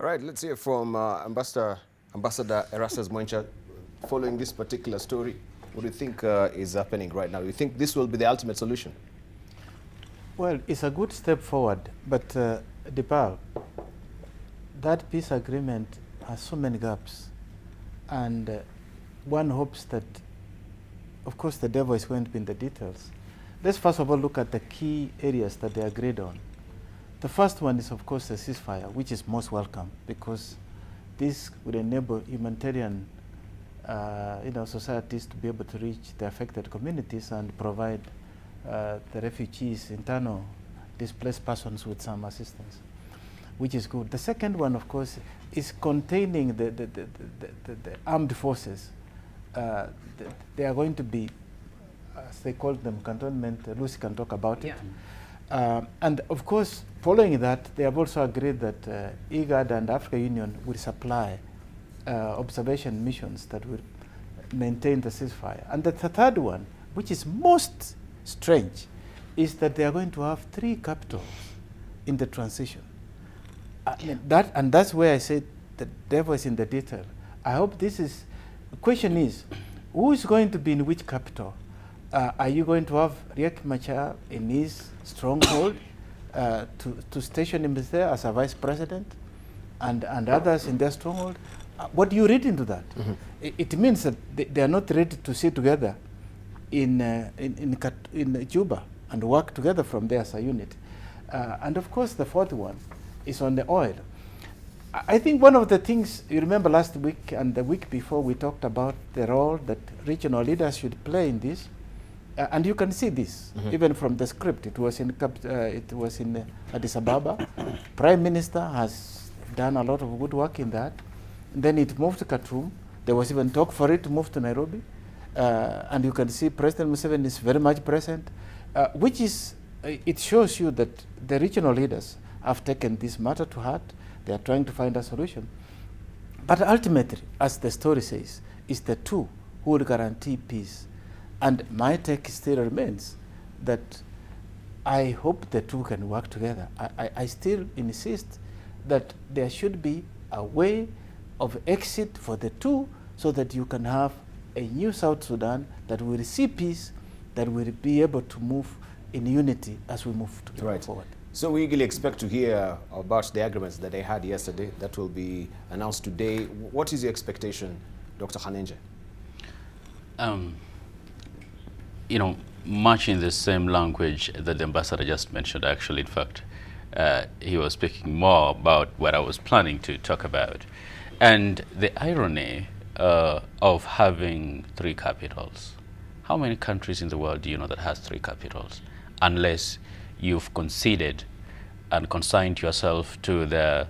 All right, let's hear from Ambassador Erastus Mwencha. Following this particular story, what do you think is happening right now? Do you think this will be the ultimate solution? Well, it's a good step forward, but Dipal, that peace agreement has so many gaps, and one hopes that, of course, the devil is going to be in the details. Let's first of all look at the key areas that they agreed on. The first one is, of course, the ceasefire, which is most welcome because this would enable humanitarian societies to be able to reach the affected communities and provide the refugees, internal displaced persons with some assistance, which is good. The second one, of course, is containing the armed forces. They are going to be, as they call them, cantonment. Lucy can talk about it. And of course, following that, they have also agreed that IGAD and African Union will supply observation missions that will maintain the ceasefire. And the third one, which is most strange, is that they are going to have 3 capitals in the transition. And that's where I said the devil is in the detail. I hope this is, the question is, who is going to be in which capital? Are you going to have Riek Machar in his stronghold to station him there as a vice president and others in their stronghold? What do you read into that? Mm-hmm. It means that they are not ready to sit together in Juba and work together from there as a unit. And of course, the fourth one is on the oil. I think one of the things, you remember last week and the week before, we talked about the role that regional leaders should play in this. And you can see this, even from the script. It was in Addis Ababa. Prime Minister has done a lot of good work in that. And then it moved to Khartoum. There was even talk for it to move to Nairobi. And you can see President Museveni is very much present, which is, it shows you that the regional leaders have taken this matter to heart. They are trying to find a solution. But ultimately, as the story says, it's the two who will guarantee peace. And my take still remains that I hope the two can work together. I still insist that there should be a way of exit for the two so that you can have a new South Sudan that will see peace, that will be able to move in unity as we move together forward. So we eagerly expect to hear about the agreements that they had yesterday that will be announced today. What is your expectation, Dr. Khanenje? Much in the same language that the ambassador just mentioned, actually. In fact, he was speaking more about what I was planning to talk about. And the irony of having 3 capitals. How many countries in the world do you know that has 3 capitals? Unless you've conceded and consigned yourself to the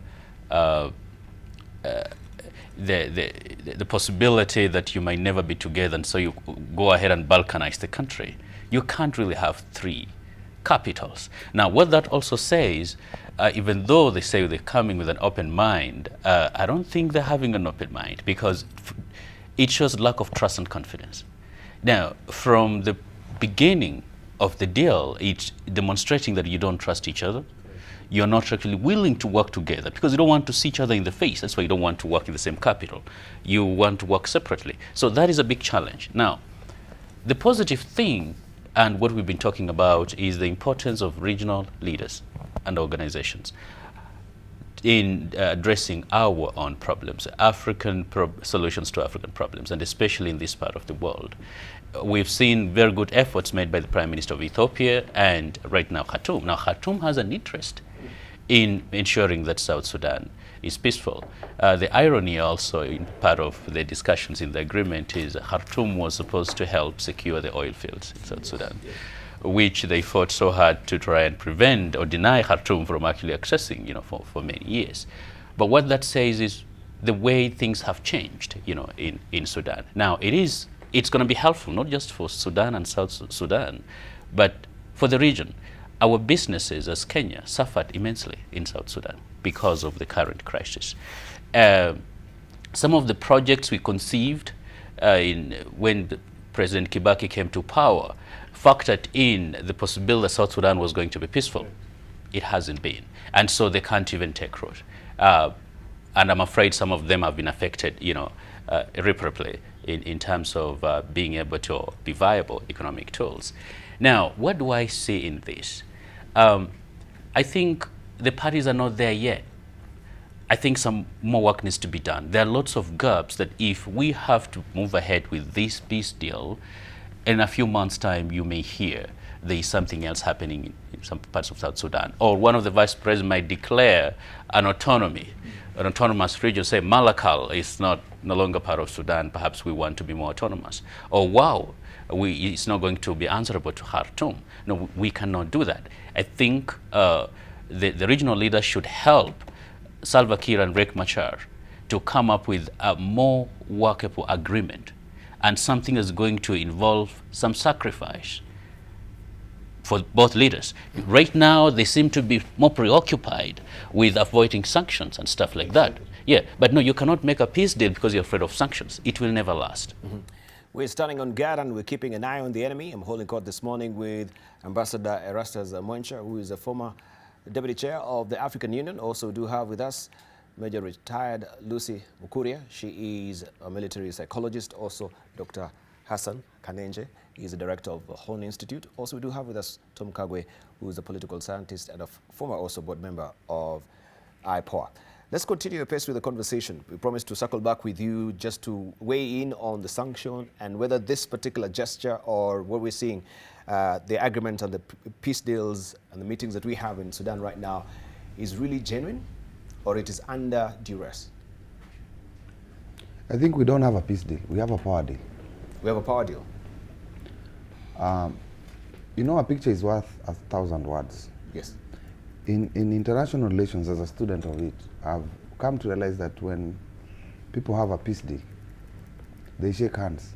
possibility that you might never be together, and so you go ahead and balkanize the country. You can't really have 3 capitals. Now, what that also says, even though they say they're coming with an open mind, I don't think they're having an open mind because it shows lack of trust and confidence. Now, from the beginning of the deal, it's demonstrating that you don't trust each other. You're not actually willing to work together because you don't want to see each other in the face. That's why you don't want to work in the same capital. You want to work separately. So that is a big challenge. Now, the positive thing and what we've been talking about is the importance of regional leaders and organizations in addressing our own problems, African solutions to African problems, and especially in this part of the world. We've seen very good efforts made by the Prime Minister of Ethiopia and right now Khartoum. Now, Khartoum has an interest in ensuring that South Sudan is peaceful. The irony also in part of the discussions in the agreement is Khartoum was supposed to help secure the oil fields in South Sudan, which they fought so hard to try and prevent or deny Khartoum from actually accessing, for many years. But what that says is the way things have changed, in Sudan. Now, it's going to be helpful, not just for Sudan and South Sudan, but for the region. Our businesses as Kenya suffered immensely in South Sudan because of the current crisis. Some of the projects we conceived when President Kibaki came to power factored in the possibility that South Sudan was going to be peaceful. It hasn't been. And so they can't even take root. and I'm afraid some of them have been affected, irreparably in terms of being able to be viable economic tools. Now, what do I see in this? I think the parties are not there yet. I think some more work needs to be done. There are lots of gaps that if we have to move ahead with this peace deal, in a few months' time you may hear there is something else happening in some parts of South Sudan. Or one of the vice presidents might declare an autonomy, an autonomous region, say Malakal is no longer part of Sudan, perhaps we want to be more autonomous. Or wow, it's not going to be answerable to Khartoum. No, we cannot do that. I think the regional leaders should help Salva Kiir and Riek Machar to come up with a more workable agreement, and something is going to involve some sacrifice for both leaders. Right now, they seem to be more preoccupied with avoiding sanctions and stuff like that. Yeah, but no, you cannot make a peace deal because you're afraid of sanctions. It will never last. Mm-hmm. We're standing on guard and we're keeping an eye on the enemy. I'm holding court this morning with Ambassador Erastus Mwencha, who is a former Deputy Chair of the African Union. Also do have with us Major Retired Lucy Mukuria. She is a military psychologist. Also Dr. Hassan Kanenje. He is the director of the Horn Institute. Also we do have with us Tom Kagwe, who is a political scientist and a former also board member of IPOA. Let's continue apace with the conversation. We promised to circle back with you just to weigh in on the sanction and whether this particular gesture or what we're seeing, the agreement and the peace deals and the meetings that we have in Sudan right now is really genuine or it is under duress? I think we don't have a peace deal. We have a power deal. We have a power deal. A picture is worth 1,000 words. Yes. In international relations, as a student of it, I've come to realize that when people have a peace deal, they shake hands.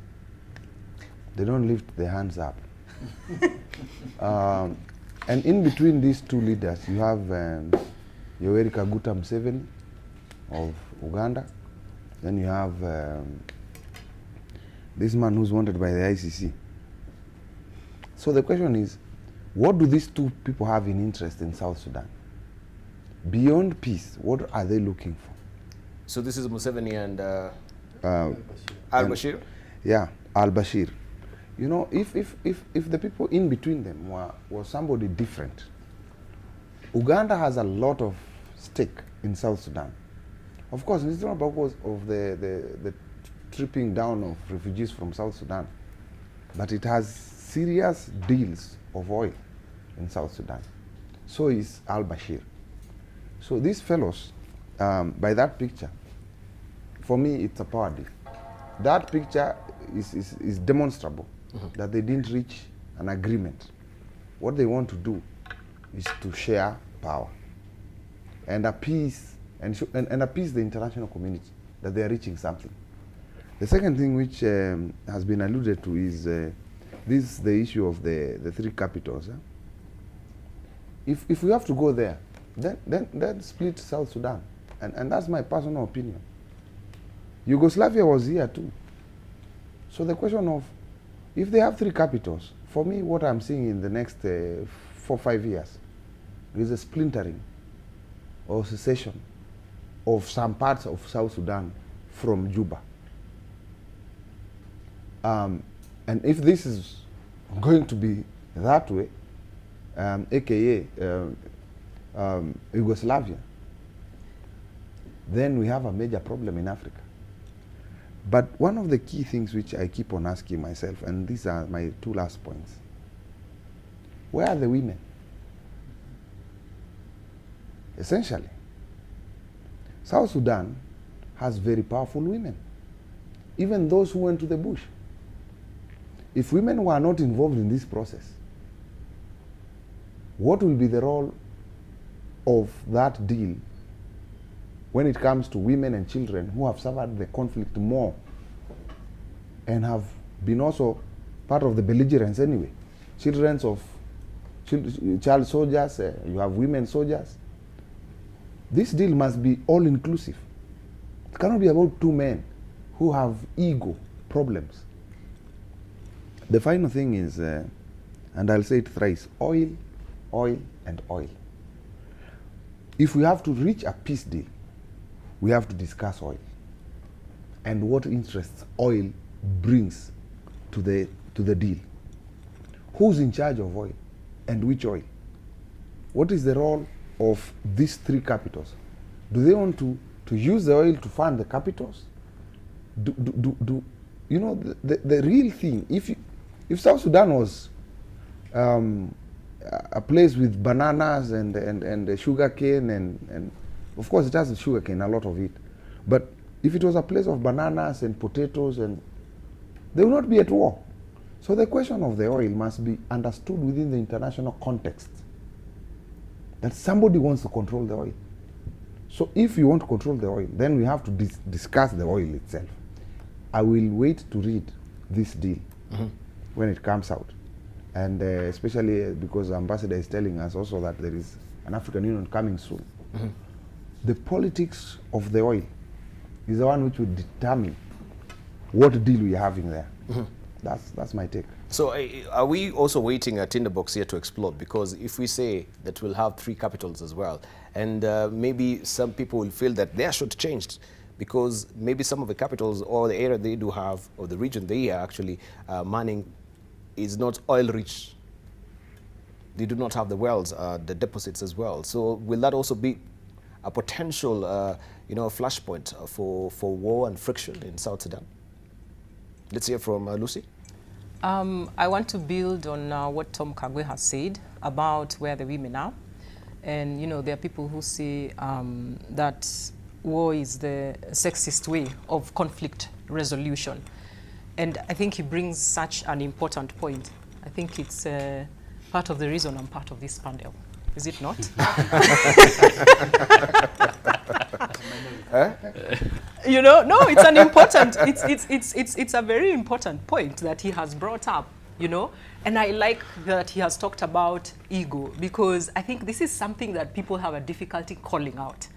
They don't lift their hands up. And in between these two leaders, you have Yoweri Kaguta Museveni of Uganda. Then you have this man who's wanted by the ICC. So the question is, what do these two people have in interest in South Sudan? Beyond peace, what are they looking for? So this is Museveni and al-Bashir? Yeah, al-Bashir. If the people in between them were somebody different, Uganda has a lot of stake in South Sudan. Of course, it's not because of the tripping down of refugees from South Sudan, but it has serious deals of oil in South Sudan. So is al-Bashir. So these fellows, by that picture, for me it's a power deal. That picture is demonstrable that they didn't reach an agreement. What they want to do is to share power and appease the international community that they are reaching something. The second thing which has been alluded to is the issue of the three capitals. If we have to go there, then split South Sudan. And that's my personal opinion. Yugoslavia was here too. So the question of, if they have three capitals, for me what I'm seeing in the next 4 or 5 years is a splintering or secession of some parts of South Sudan from Juba. And if this is going to be that way, aka Yugoslavia, then we have a major problem in Africa. But one of the key things which I keep on asking myself, and these are my two last points, where are the women? Essentially, South Sudan has very powerful women, even those who went to the bush. If women were not involved in this process, what will be the role of that deal when it comes to women and children who have suffered the conflict more and have been also part of the belligerents anyway? Child soldiers, you have women soldiers. This deal must be all-inclusive. It cannot be about two men who have ego problems. The final thing is, and I'll say it thrice, oil, oil, and oil. If we have to reach a peace deal, we have to discuss oil and what interests oil brings to the deal. Who's in charge of oil and which oil? What is the role of these three capitals? Do they want to use the oil to fund the capitals? You know, the real thing, if South Sudan was a place with bananas and sugar cane and of course it has sugar cane, a lot of it, but if it was a place of bananas and potatoes, and they will not be at war. So the question of the oil must be understood within the international context, that somebody wants to control the oil. So if you want to control the oil, then we have to discuss the oil itself. I will wait to read this deal when it comes out. And especially because the ambassador is telling us also that there is an African Union coming soon. The politics of the oil is the one which will determine what deal we are having there. That's my take. So are we also waiting a tinderbox here to explode? Because if we say that we'll have three capitals as well, and maybe some people will feel that they are shortchanged, because maybe some of the capitals or the area they do have, or the region they are actually manning, is not oil rich. They do not have the wells, the deposits as well. So will that also be a potential flashpoint for war and friction in South Sudan? Let's hear from Lucy. I want to build on what Tom Kagwe has said about where the women are. And, you know, there are people who say that war is the sexist way of conflict resolution. And I think he brings such an important point. I think it's part of the reason I'm part of this panel. Is it not? You know, no, it's an important, it's a very important point that he has brought up, you know. And I like that he has talked about ego, because I think this is something that people have a difficulty calling out.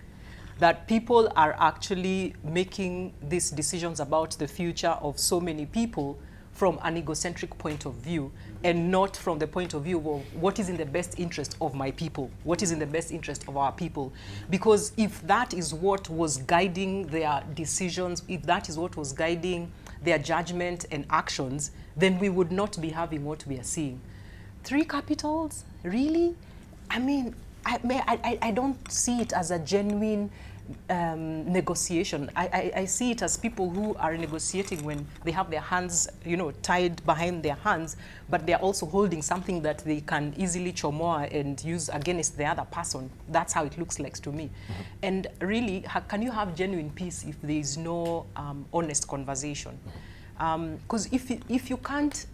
That people are actually making these decisions about the future of so many people from an egocentric point of view, and not from the point of view of what is in the best interest of my people, what is in the best interest of our people. Because if that is what was guiding their decisions, if that is what was guiding their judgment and actions, then we would not be having what we are seeing. Three capitals, really? I mean, I don't see it as a genuine negotiation. I see it as people who are negotiating when they have their hands, you know, tied behind their hands, but they're also holding something that they can easily chomoa and use against the other person. That's how it looks like to me. And really, can you have genuine peace if there is no honest conversation? Because if you can't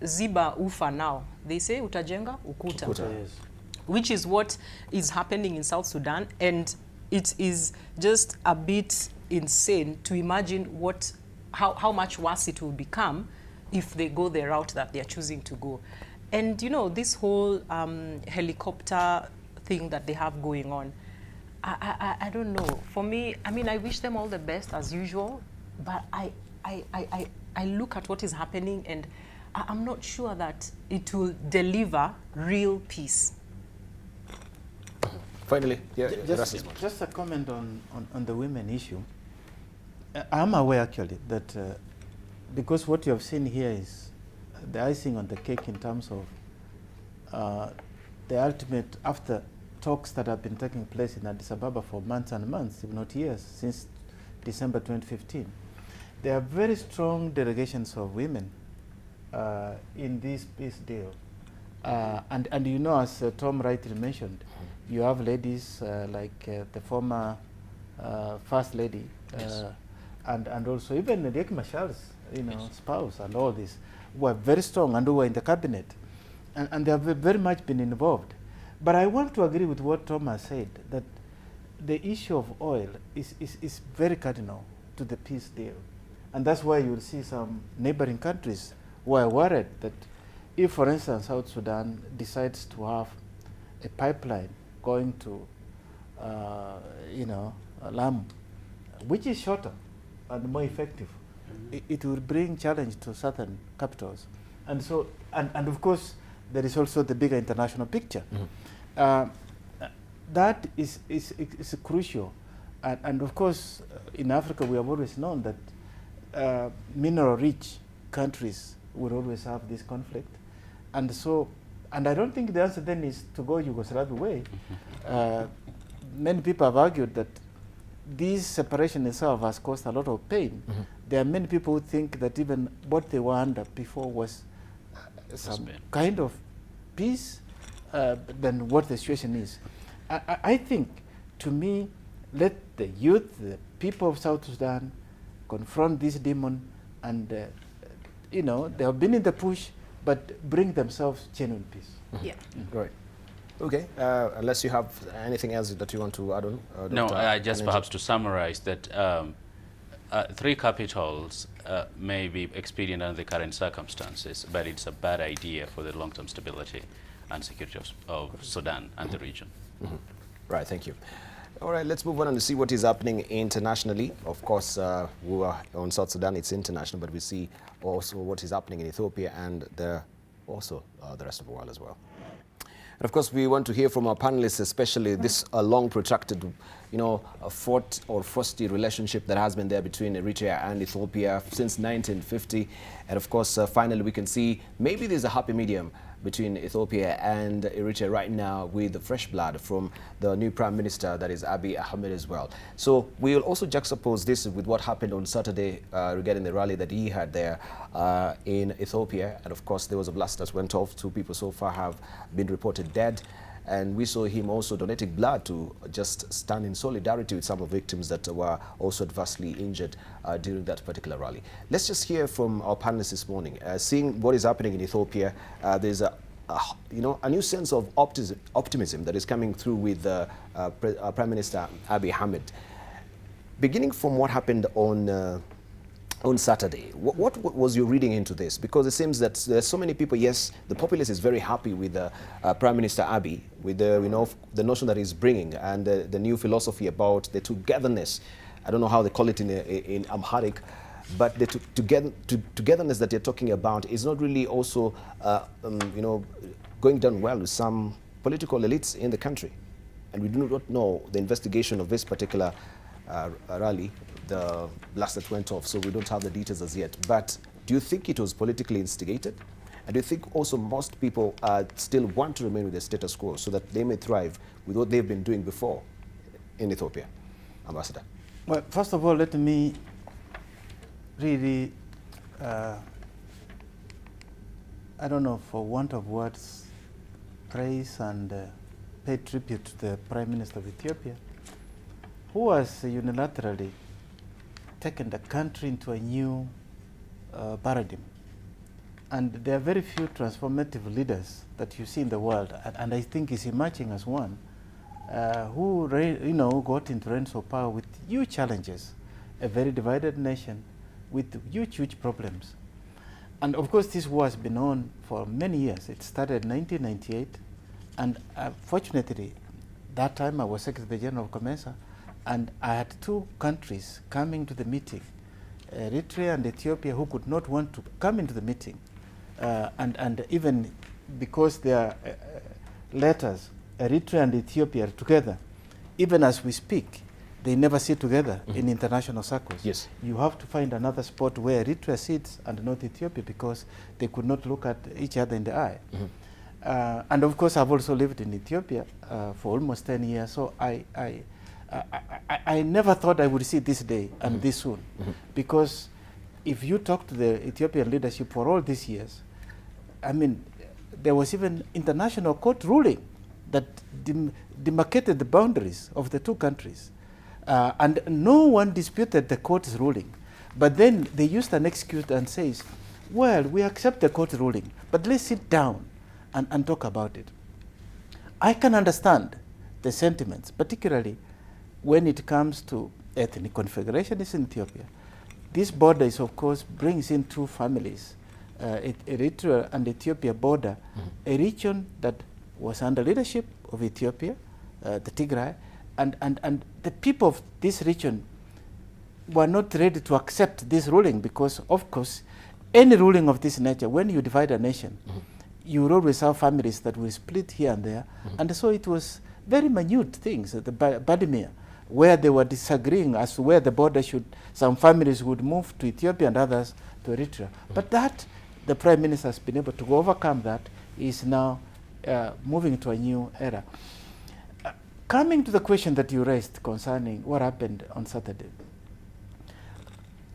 ziba ufa now, they say utajenga ukuta. Yes. Which is what is happening in South Sudan, and it is just a bit insane to imagine how much worse it will become if they go the route that they are choosing to go. And you know, this whole helicopter thing that they have going on, I don't know. For me, I mean, I wish them all the best as usual, but I look at what is happening and I'm not sure that it will deliver real peace. Finally, yeah, just a comment on the women issue. I'm aware actually that because what you have seen here is the icing on the cake in terms of the ultimate, after talks that have been taking place in Addis Ababa for months and months, if not years, since December 2015. There are very strong delegations of women in this peace deal. And you know, as Tom rightly mentioned, you have ladies like the former First Lady, yes. and also even Riek Machar's spouse and all this, who are very strong and who are in the cabinet. And they have very much been involved. But I want to agree with what Tom has said, that the issue of oil is very cardinal to the peace deal. And that's why you'll see some neighboring countries who are worried that if, for instance, South Sudan decides to have a pipeline going to, Lamu, which is shorter and more effective, it will bring challenge to certain capitals. And so, and of course, there is also the bigger international picture. That is crucial. And of course, in Africa, we have always known that mineral-rich countries will always have this conflict. And so, and I don't think the answer then is to go Yugoslavia way. Many people have argued that this separation itself has caused a lot of pain. There are many people who think that even what they were under before was some kind of peace than what the situation is. I think, to me, let the youth, the people of South Sudan, confront this demon, and you know, they have been in the push, but bring themselves genuine peace. Yeah. Right. Okay. Unless you have anything else that you want to add on. No, Dr. just Anenje? perhaps to summarize that 3 capitals may be expedient under the current circumstances, but it's a bad idea for the long-term stability and security of Sudan and the region. Right, thank you. All right, let's move on and see what is happening internationally. Of course, we are on South Sudan, it's international, but we see also what is happening in Ethiopia and also the rest of the world as well. And of course, we want to hear from our panelists, especially this long protracted, you know, a frosty relationship that has been there between Eritrea and Ethiopia since 1950. And of course, finally, we can see maybe there's a happy medium between Ethiopia and Eritrea right now with the fresh blood from the new Prime Minister, that is Abiy Ahmed as well. So we'll also juxtapose this with what happened on Saturday regarding the rally that he had there in Ethiopia. And of course, there was a blast that went off. 2 people so far have been reported dead. And we saw him also donating blood to just stand in solidarity with some of the victims that were also adversely injured during that particular rally. Let's just hear from our panelists this morning. Seeing what is happening in Ethiopia, there's a new sense of optimism that is coming through with Prime Minister Abiy Ahmed. Beginning from what happened on Saturday, what was your reading into this? Because it seems that there's so many people. Yes, the populace is very happy with Prime Minister Abiy, with the notion that he's bringing and the new philosophy about the togetherness. I don't know how they call it in Amharic, but the togetherness that they're talking about is not really also going down well with some political elites in the country. And we do not know the investigation of this particular rally, the blast that went off, so we don't have the details as yet. But do you think it was politically instigated? And do you think also most people still want to remain with the status quo so that they may thrive with what they've been doing before in Ethiopia? Ambassador. Well, first of all, let me really, I don't know, for want of words, praise and pay tribute to the Prime Minister of Ethiopia, who has unilaterally taken the country into a new paradigm. And there are very few transformative leaders that you see in the world, and I think he's emerging as one, who got into reins of power with huge challenges, a very divided nation with huge problems. And of course, this war has been on for many years. It started in 1998, and fortunately, that time I was Secretary General of COMESA, and I had 2 countries coming to the meeting, Eritrea and Ethiopia, who could not want to come into the meeting. And even because their letters, Eritrea and Ethiopia are together, even as we speak, they never sit together in international circles. Yes. You have to find another spot where Eritrea sits and not Ethiopia, because they could not look at each other in the eye. And of course, I've also lived in Ethiopia for almost 10 years, so I never thought I would see this day and this soon. Because if you talk to the Ethiopian leadership for all these years, I mean, there was even international court ruling that demarcated the boundaries of the 2 countries. And no one disputed the court's ruling. But then they used an excuse and says, well, we accept the court ruling, but let's sit down and talk about it. I can understand the sentiments, particularly when it comes to ethnic configuration in Ethiopia. This border is, of course, brings in 2 families, Eritrea and Ethiopia border, a region that was under leadership of Ethiopia, the Tigray, and the people of this region were not ready to accept this ruling, because, of course, any ruling of this nature, when you divide a nation, you will always have families that will split here and there. And so it was very minute things, the Badimir, where they were disagreeing as to where the border should, some families would move to Ethiopia and others to Eritrea. But that, the Prime Minister has been able to overcome that, is now moving to a new era. Coming to the question that you raised concerning what happened on Saturday,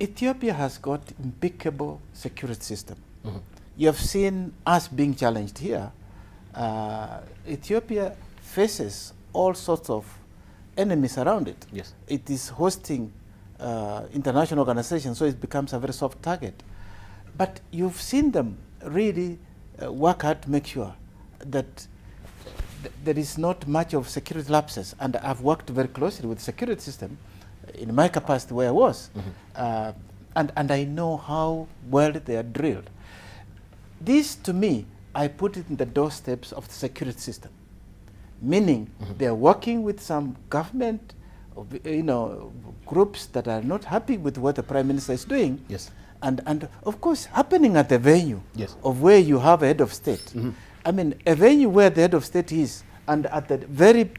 Ethiopia has got impeccable security system. You have seen us being challenged here. Ethiopia faces all sorts of enemies around it. Yes. It is hosting international organizations, so it becomes a very soft target. But you've seen them really work hard to make sure that there is not much of security lapses. And I've worked very closely with the security system in my capacity where I was. And I know how well they are drilled. This, to me, I put it in the doorsteps of the security system, meaning they are working with some government, groups that are not happy with what the Prime Minister is doing. Yes. And of course, happening at the venue Yes. of where you have a head of state. I mean, a venue where the head of state is, and at the very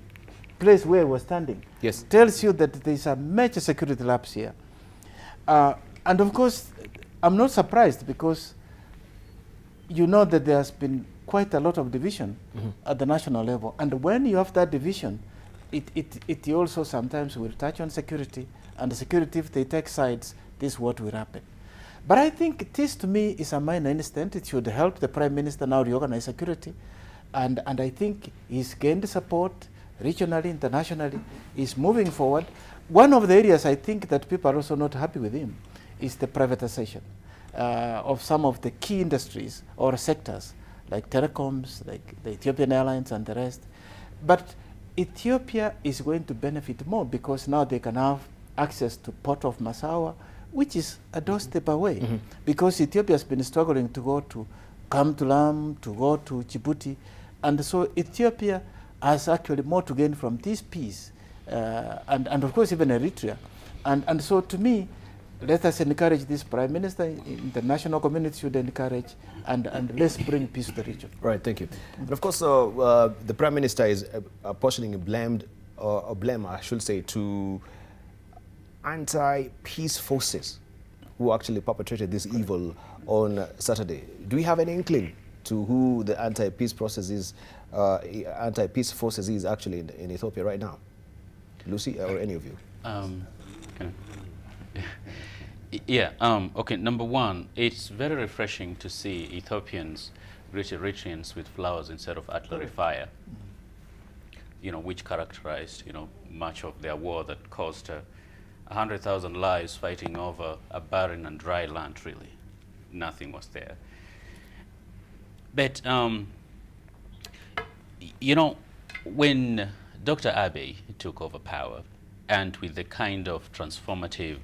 place where we're standing, Yes. tells you that there is a major security lapse here. And of course, I'm not surprised, because you know that there has been quite a lot of division at the national level. And when you have that division, it also sometimes will touch on security. And the security, if they take sides, this is what will happen. But I think this, to me, is a minor incident. It should help the Prime Minister now reorganize security. And I think he's gained support regionally, internationally. He's moving forward. One of the areas I think that people are also not happy with him is the privatization of some of the key industries or sectors, like telecoms, like the Ethiopian Airlines and the rest. But Ethiopia is going to benefit more, because now they can have access to Port of Massawa, which is a doorstep away, because Ethiopia has been struggling to come to Lam, to go to Djibouti. And so Ethiopia has actually more to gain from this peace, and of course even Eritrea. And so to me, let us encourage this Prime Minister, international community should encourage, and let's bring peace to the region. Right, thank you. And of course, the Prime Minister is apportioning blame, I should say, to anti-peace forces who actually perpetrated this evil on Saturday. Do we have any inkling to who the anti-peace forces is actually in Ethiopia right now? Lucy, or any of you? Okay, number one, it's very refreshing to see Ethiopians greet Eritreans with flowers instead of artillery fire, which characterized, much of their war that caused 100,000 lives fighting over a barren and dry land, really. Nothing was there. But, when Dr. Abiy took over power, and with the kind of transformative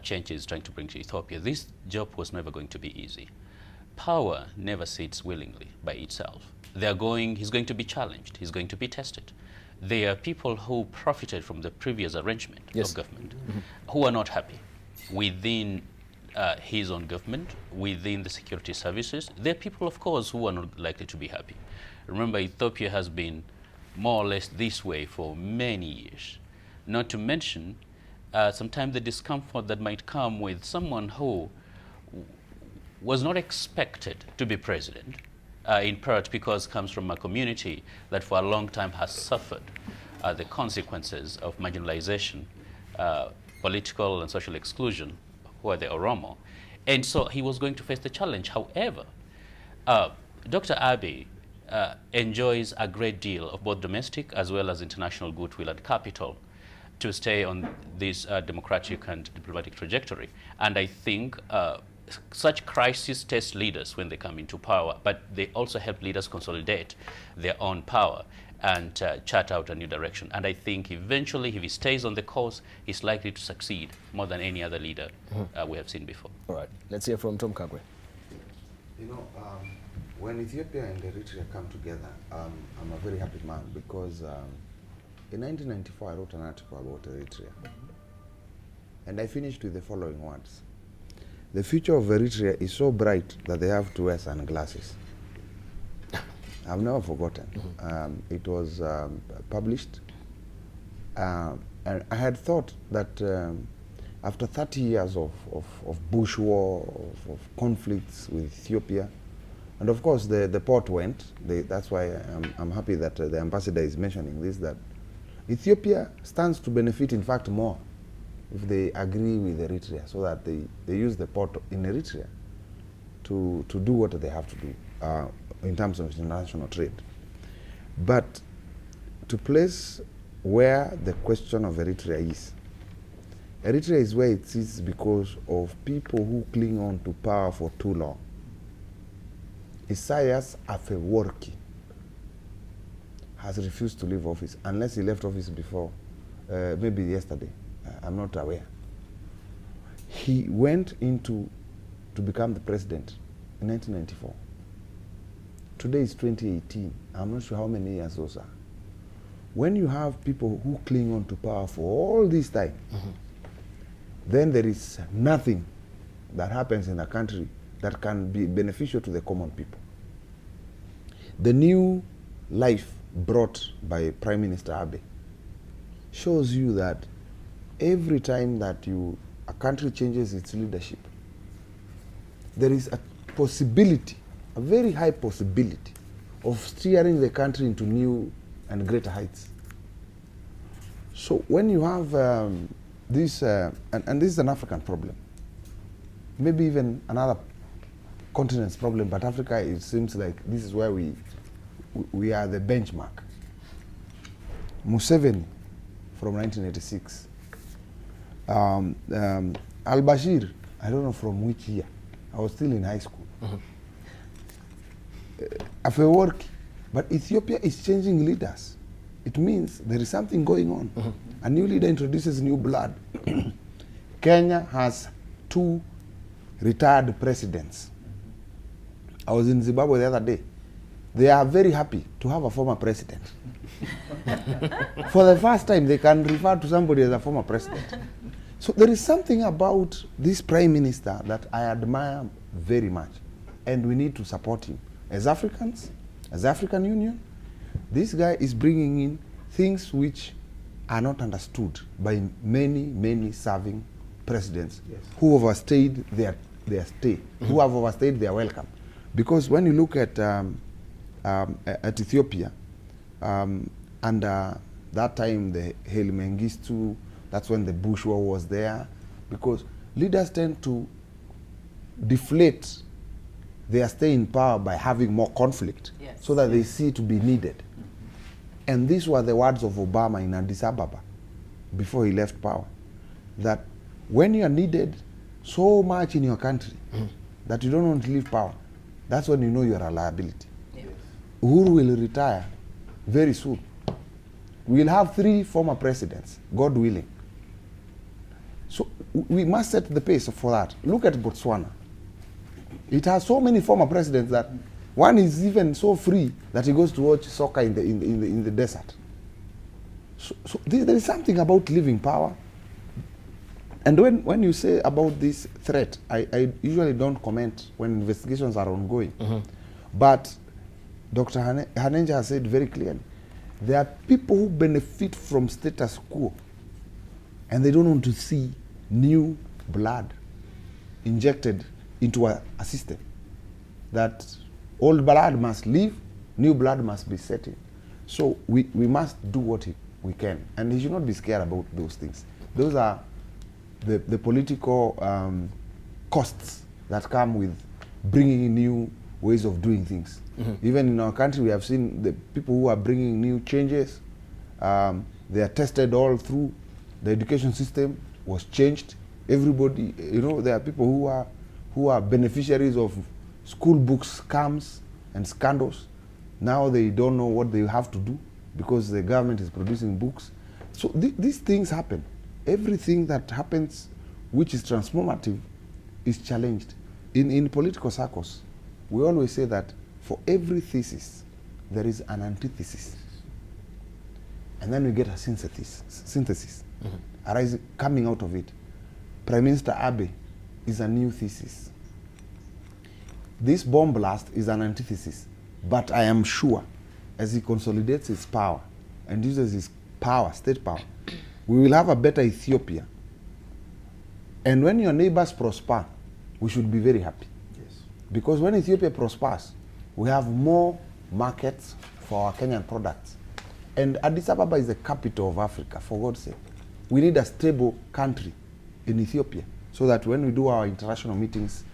changes trying to bring to Ethiopia, this job was never going to be easy. Power never sits willingly by itself. He's going to be challenged. He's going to be tested. There are people who profited from the previous arrangement of government who are not happy within his own government, within the security services. There are people, of course, who are not likely to be happy. Remember, Ethiopia has been more or less this way for many years. Not to mention sometimes the discomfort that might come with someone who was not expected to be president, in part because comes from a community that for a long time has suffered the consequences of marginalization, political and social exclusion, who are the Oromo. And so he was going to face the challenge. However, Dr. Abiy enjoys a great deal of both domestic as well as international goodwill and capital to stay on this democratic and diplomatic trajectory. And I think such crises test leaders when they come into power, but they also help leaders consolidate their own power and chart out a new direction. And I think eventually, if he stays on the course, he's likely to succeed more than any other leader we have seen before. All right, let's hear from Tom Kagwe. When Ethiopia and Eritrea come together, I'm a very happy man, because in 1994, I wrote an article about Eritrea. And I finished with the following words. The future of Eritrea is so bright that they have to wear sunglasses. I've never forgotten. It was published And I had thought that after 30 years of bush war, of conflicts with Ethiopia, and of course the port went, that's why I'm happy that the ambassador is mentioning this, that Ethiopia stands to benefit in fact more if they agree with Eritrea, so that they use the port in Eritrea to do what they have to do in terms of international trade. But to place where the question of Eritrea is where it is because of people who cling on to power for too long. Isaias Afewerki has refused to leave office, unless he left office before, maybe yesterday, I'm not aware. He went to become the president in 1994. Today is 2018, I'm not sure how many years those are. When you have people who cling on to power for all this time, then there is nothing that happens in a country that can be beneficial to the common people. The new life brought by Prime Minister Abe shows you that every time that a country changes its leadership, there is a possibility, a very high possibility, of steering the country into new and greater heights. So when you have this, and this is an African problem, maybe even another continent's problem, but Africa, it seems like this is where we are the benchmark. Museveni from 1986. Al-Bashir, I don't know from which year. I was still in high school. Afewerki. But Ethiopia is changing leaders. It means there is something going on. A new leader introduces new blood. Kenya has 2 retired presidents. I was in Zimbabwe the other day. They are very happy to have a former president. For the first time, they can refer to somebody as a former president. So there is something about this prime minister that I admire very much. And we need to support him. As Africans, as African Union, this guy is bringing in things which are not understood by many serving presidents who overstayed their stay, who have overstayed their welcome. Because when you look at Ethiopia, under that time, the Haile Mengistu, that's when the Bush War was there, because leaders tend to deflate their stay in power by having more conflict, so that they see to be needed. And these were the words of Obama in Addis Ababa before he left power, that when you are needed so much in your country that you don't want to leave power, that's when you know you are a liability. Uhuru will retire very soon. We'll have 3 former presidents, God willing. So we must set the pace for that. Look at Botswana. It has so many former presidents that one is even so free that he goes to watch soccer in the desert. So there is something about leaving power. And when you say about this threat, I usually don't comment when investigations are ongoing. But Dr. Hanenja has said very clearly, there are people who benefit from status quo, and they don't want to see new blood injected into a system. That old blood must leave, new blood must be set in. So we must do what we can, and he should not be scared about those things. Those are the political costs that come with bringing in new ways of doing things. Even in our country, we have seen the people who are bringing new changes. They are tested all through. The education system was changed. Everybody, there are people who are beneficiaries of school book scams and scandals. Now they don't know what they have to do because the government is producing books. So these things happen. Everything that happens which is transformative is challenged. In political circles, we always say that for every thesis, there is an antithesis. And then we get a synthesis arising, coming out of it. Prime Minister Abe is a new thesis. This bomb blast is an antithesis. But I am sure, as he consolidates his power and uses his power, state power, we will have a better Ethiopia. And when your neighbors prosper, we should be very happy. Yes. Because when Ethiopia prospers, we have more markets for our Kenyan products. And Addis Ababa is the capital of Africa, for God's sake. We need a stable country in Ethiopia so that when we do our international meetings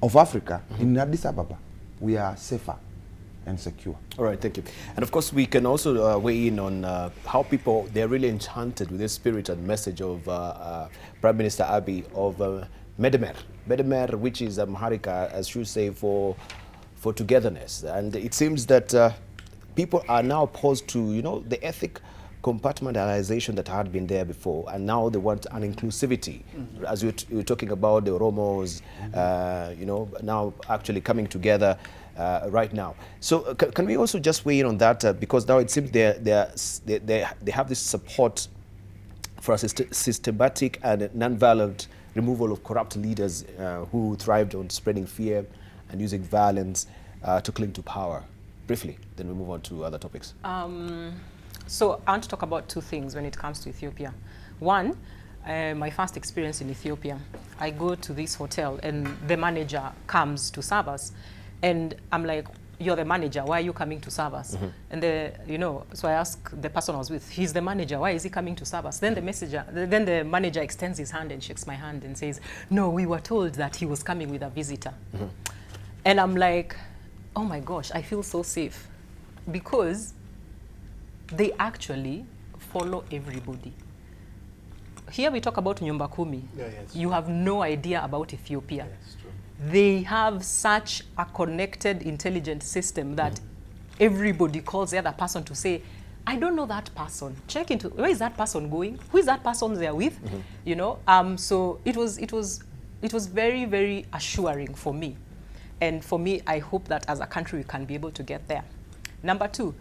of Africa in Addis Ababa, we are safer and secure. All right, thank you. And of course, we can also weigh in on how people, they're really enchanted with the spirit and message of Prime Minister Abiy of Medemer. Medemer, which is Amharic, as you say, for togetherness. And it seems that people are now opposed to, you know, the ethnic compartmentalization that had been there before, and now they want an inclusivity. As you were talking about the Oromos, you know, now actually coming together right now. So can we also just weigh in on that? Because now it seems they have this support for a systematic and non-violent removal of corrupt leaders who thrived on spreading fear and using violence to cling to power. Briefly, then we move on to other topics. So I want to talk about two things when it comes to Ethiopia. One, my first experience in Ethiopia. I go to this hotel and the manager comes to serve us. And I'm like, you're the manager, why are you coming to serve us? And so I ask the person I was with, he's the manager, why is he coming to serve us? Then the manager extends his hand and shakes my hand and says, no, we were told that he was coming with a visitor. And I'm like, oh my gosh, I feel so safe. Because they actually follow everybody. Here we talk about Nyumba Kumi. Yeah, yes. You have no idea about Ethiopia. Yes, true. They have such a connected, intelligent system that everybody calls the other person to say, I don't know that person. Check into, where is that person going? Who is that person they're with? You know, so it was very, very assuring for me. And for me, I hope that as a country, we can be able to get there. Number two,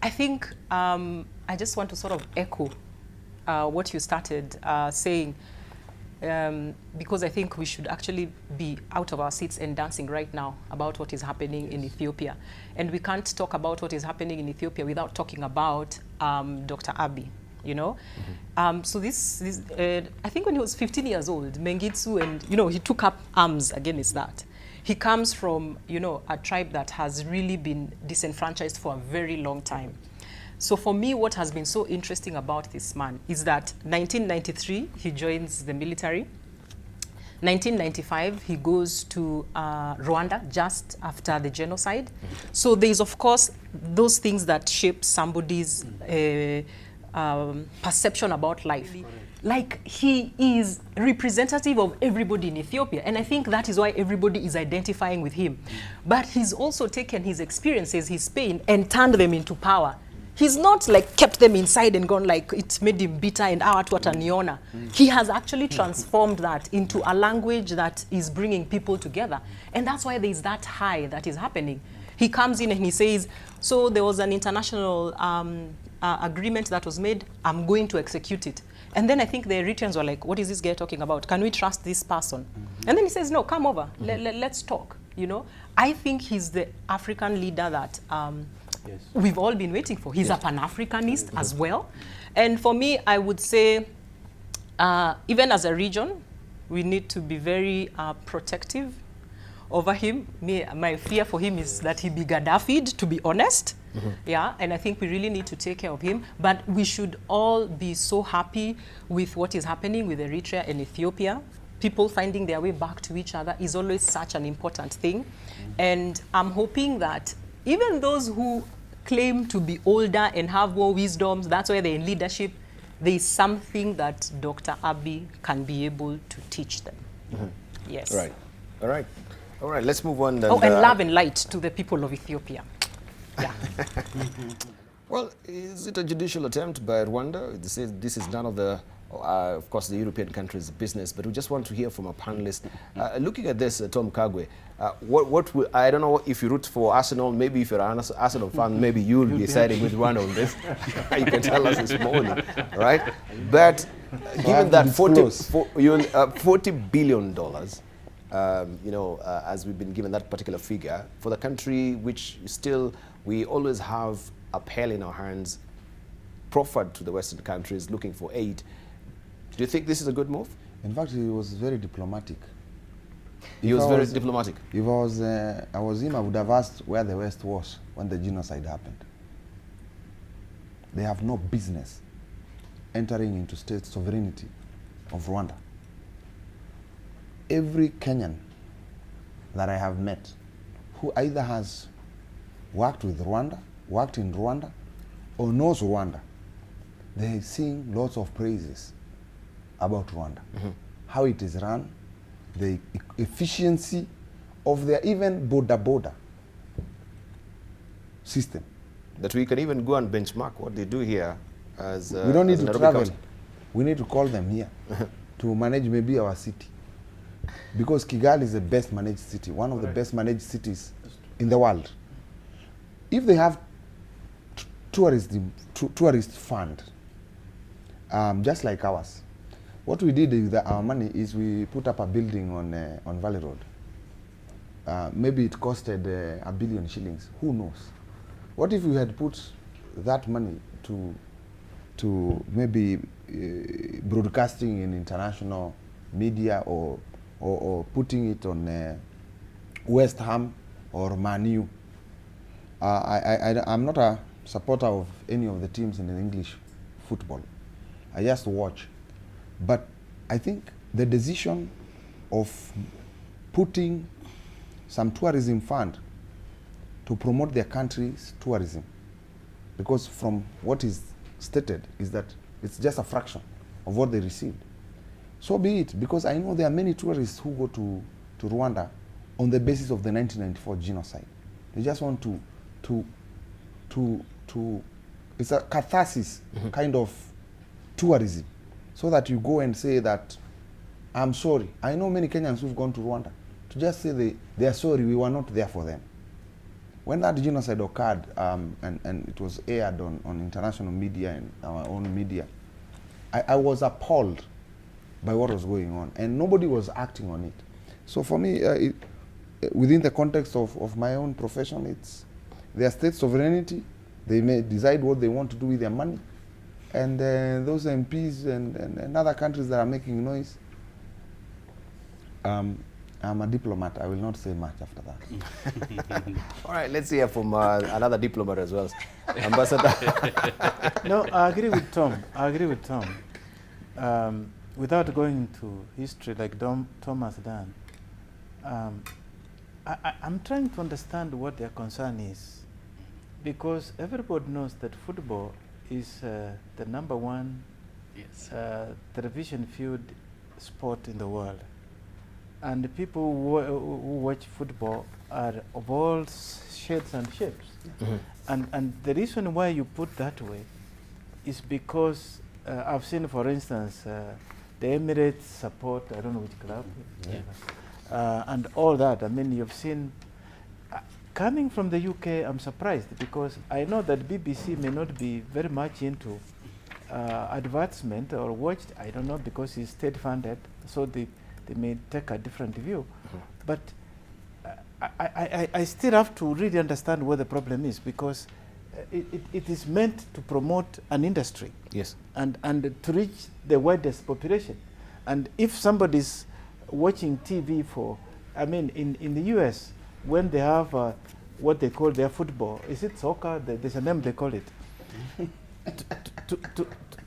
I think I just want to sort of echo what you started saying, because I think we should actually be out of our seats and dancing right now about what is happening in Ethiopia. And we can't talk about what is happening in Ethiopia without talking about Dr. Abiy, you know? So this I think when he was 15 years old, Mengitsu, and, you know, he took up arms against that. He comes from, you know, a tribe that has really been disenfranchised for a very long time. So for me, what has been so interesting about this man is that 1993, he joins the military. 1995, he goes to Rwanda just after the genocide. So there's, of course, those things that shape somebody's perception about life. Like, he is representative of everybody in Ethiopia. And I think that is why everybody is identifying with him. But he's also taken his experiences, his pain, and turned them into power. He's not like kept them inside and gone like it made him bitter and wataniona. He has actually transformed that into a language that is bringing people together. And that's why there's that high that is happening. He comes in and he says, so there was an international agreement that was made, I'm going to execute it. And then I think the Eritreans were like, what is this guy talking about? Can we trust this person? And then he says, no, come over, let's talk, you know? I think he's the African leader that Yes. we've all been waiting for. He's a Pan-Africanist as well. And for me, I would say, even as a region, we need to be very protective over him. My fear for him is that he be Gaddafi'd, to be honest. Yeah, and I think we really need to take care of him. But we should all be so happy with what is happening with Eritrea and Ethiopia. People finding their way back to each other is always such an important thing. And I'm hoping that even those who claim to be older and have more wisdoms, that's why they're in leadership, there is something that Dr. Abiy can be able to teach them. Yes. Right. All right. All right, let's move on. And love and light to the people of Ethiopia. Yeah. Well, is it a judicial attempt by Rwanda? This is none of the, of course, the European countries' business, but we just want to hear from a panelist. Looking at this, Tom Kagwe, what will, I don't know if you root for Arsenal, maybe if you're an Arsenal fan, maybe you'll be siding with Rwanda on this. You can tell us this morning, right? But given that $40 billion, you know, as we've been given that particular figure, for the country which still, we always have a pail in our hands, proffered to the Western countries looking for aid. Do you think this is a good move? In fact, he was very diplomatic. He was very diplomatic. If I was him, I would have asked where the West was when the genocide happened. They have no business entering into state sovereignty of Rwanda. Every Kenyan that I have met who either has worked with Rwanda, worked in Rwanda, or knows Rwanda, they sing lots of praises about Rwanda. How it is run, the efficiency of their even border system. That we can even go and benchmark what they do here as we don't need as to Nairobi travel. County. We need to call them here to manage maybe our city. Because Kigali is the best managed city, one of the best managed cities in the world. If they have tourist fund, just like ours, what we did with our money is we put up a building on Valley Road. Maybe it costed $1 billion shillings. Who knows? What if we had put that money to maybe broadcasting in international media or putting it on West Ham or Man U? I'm not a supporter of any of the teams in the English football. I just watch. But I think the decision of putting some tourism fund to promote their country's tourism, because from what is stated is that it's just a fraction of what they received. So be it, because I know there are many tourists who go to Rwanda on the basis of the 1994 genocide. They just want to it's a catharsis kind of tourism, so that you go and say that, I'm sorry. I know many Kenyans who've gone to Rwanda to just say they are sorry, we were not there for them. When that genocide occurred and it was aired on international media and our own media, I was appalled by what was going on, and nobody was acting on it. So for me, within the context of my own profession, it's their state sovereignty. They may decide what they want to do with their money. And those MPs and other countries that are making noise, I'm a diplomat. I will not say much after that. All right, let's hear from another diplomat as well. Ambassador. No, I agree with Tom. Without going into history like Tom has done, I'm trying to understand what their concern is, because everybody knows that football is the #1 television viewed sport in the world, and the people who watch football are of all shades and shapes. And the reason why you put that way is because I've seen, for instance, the Emirates support, I don't know which club, and all that. I mean, you've seen, coming from the UK, I'm surprised, because I know that BBC may not be very much into advertisement or watched, I don't know, because it's state funded, so they may take a different view. But I still have to really understand what the problem is, because it is meant to promote an industry. Yes. And to reach the widest population. And if somebody's watching TV for, I mean, in the US, when they have what they call their football, is it soccer? There's a name they call it.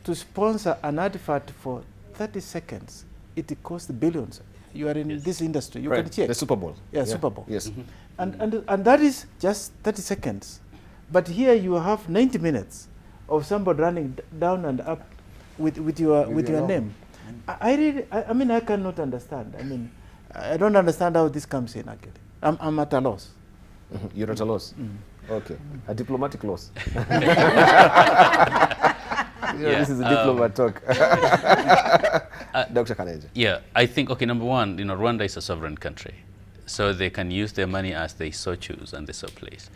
to sponsor an advert for 30 seconds, it costs billions. You are in this industry, you can check. The Super Bowl. Yeah, Super Bowl. Yes. And that is just 30 seconds. But here you have 90 minutes of somebody running down and up with your name. I mean, I cannot understand. I mean, I don't understand how this comes in, actually. I'm at a loss. You're at a loss? Okay. A diplomatic loss. This is a diplomat talk. Dr. Kaneja. Yeah, I think, okay, number one, Rwanda is a sovereign country, so they can use their money as they so choose and they so please.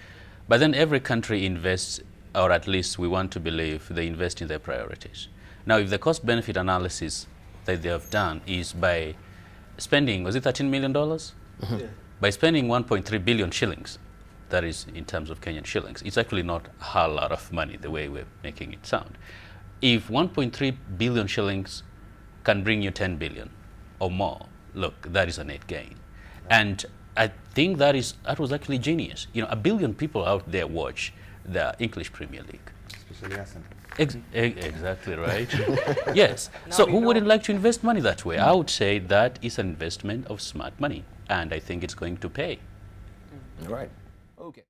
But then every country invests, or at least we want to believe they invest in their priorities. Now, if the cost-benefit analysis that they have done is by spending, was it $13 million? Yeah. By spending 1.3 billion shillings That is in terms of Kenyan shillings. It's actually not a whole lot of money the way we're making it sound. If 1.3 billion shillings can bring you 10 billion or more, look, that is a net gain. And I think that was actually genius. You know, 1 billion people out there watch the English Premier League. Especially Arsenal. Exactly right. Yes. So who wouldn't like to invest money that way? I would say that is an investment of smart money, and I think it's going to pay. All right. Okay.